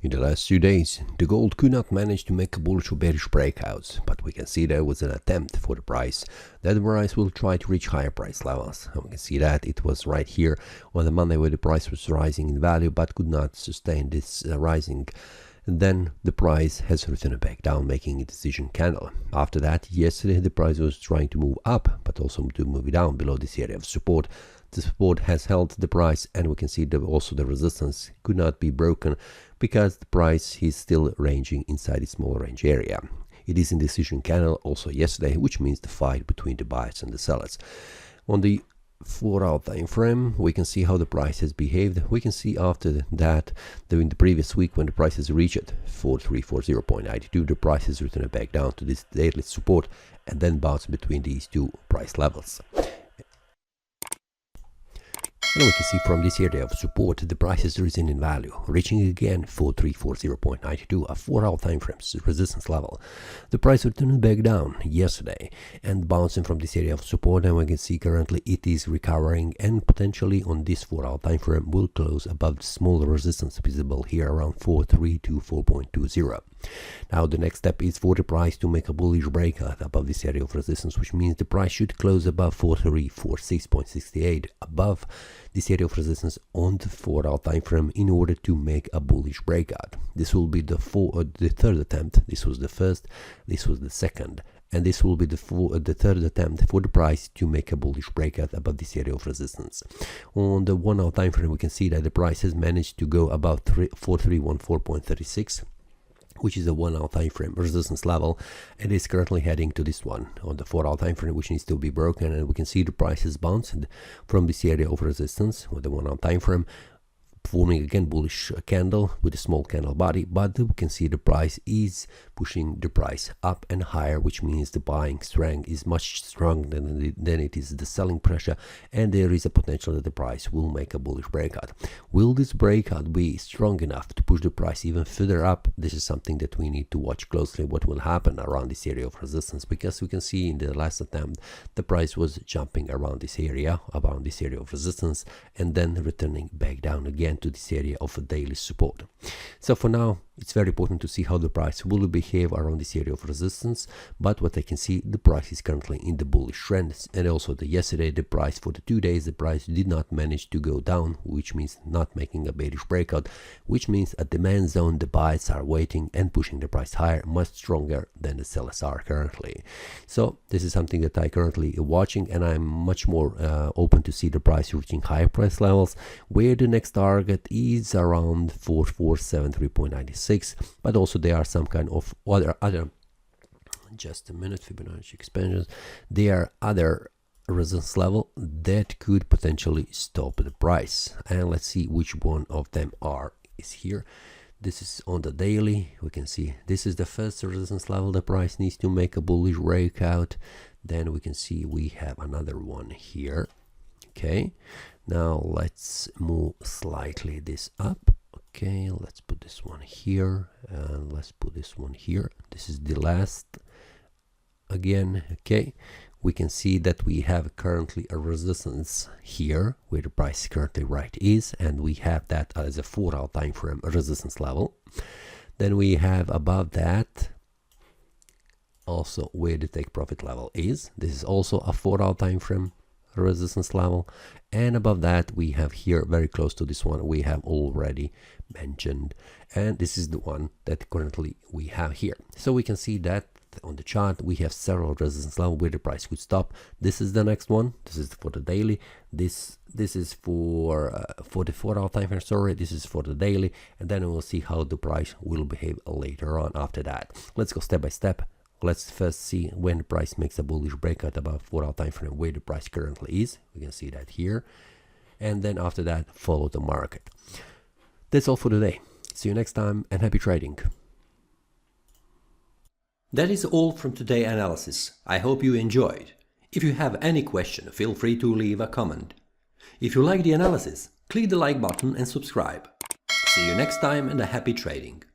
In the last 2 days, the gold could not manage to make a bullish or bearish breakouts, but we can see there was an attempt for the price that the price will try to reach higher price levels. And we can see that it was right here on the Monday where the price was rising in value but could not sustain this rising. And then the price has returned back down, making a decision candle. After that, yesterday the price was trying to move up, but also to move down below this area of support. The support has held the price, and we can see that also the resistance could not be broken because the price is still ranging inside a small range area. It is in decision candle also yesterday, which means the fight between the buyers and the sellers. On the 4-hour time frame, we can see how the price has behaved. We can see after that, during the previous week when the price has reached 4340.92, the price has returned back down to this daily support and then bounced between these two price levels. And we can see from this area of support, the price has risen in value, reaching again 4340.92, a 4-hour time frame resistance level. The price returned back down yesterday and bouncing from this area of support, and we can see currently it is recovering and potentially on this 4-hour time frame will close above the small resistance visible here around 4324.20. Now the next step is for the price to make a bullish breakout above this area of resistance, which means the price should close above 4346.68, above this area of resistance on the 4-hour time frame in order to make a bullish breakout. This will be the third attempt. This was the first, this was the second, and this will be the third attempt for the price to make a bullish breakout above this area of resistance. On the 1-hour time frame, we can see that the price has managed to go above 4314.36, which is a 1-hour time frame resistance level, and is currently heading to this one on the 4-hour time frame, which needs to be broken. And we can see the price has bounced from this area of resistance with the 1-hour time frame, forming again bullish candle with a small candle body, but we can see the price is pushing the price up and higher, which means the buying strength is much stronger than it is the selling pressure, and there is a potential that the price will make a bullish breakout. Will this breakout be strong enough to push the price even further up? This is something that we need to watch closely what will happen around this area of resistance, because we can see in the last attempt the price was jumping around this area of resistance and then returning back down again to this area of a daily support. So for now, it's very important to see how the price will behave around this area of resistance, but what I can see, the price is currently in the bullish trend. And also yesterday, the price for the 2 days, the price did not manage to go down, which means not making a bearish breakout, which means at demand zone the buyers are waiting and pushing the price higher, much stronger than the sellers are currently. So this is something that I currently watching, and I'm much more open to see the price reaching higher price levels, where the next target is around 4473.96. But also there are some kind of other just a minute, Fibonacci expansions, there are other resistance level that could potentially stop the price, and let's see which one of them is here. This is on the daily. We can see this is the first resistance level the price needs to make a bullish breakout. Then we can see we have another one here. Okay, now let's move slightly this up. Okay, let's put this one here, and let's put this one here. This is the last again. Okay, we can see that we have currently a resistance here where the price currently right is, and we have that as a 4-hour time frame resistance level. Then we have above that also where the take profit level is. This is also a 4-hour time frame resistance level, and above that we have here very close to this one we have already mentioned, and this is the one that currently we have here. So we can see that on the chart we have several resistance levels where the price could stop. This is the next one. This is for the daily. This is for the 4-hour time frame. Sorry, this is for the daily, and then we will see how the price will behave later on after that. Let's go step by step. Let's first see when the price makes a bullish breakout above 4-hour time frame where the price currently is. We can see that here, and then after that follow the market. That's all for today. See you next time, and happy trading. That is all from today's analysis. I hope you enjoyed. If you have any question, feel free to leave a comment. If you like the analysis, click the like button and subscribe. See you next time, and a happy trading.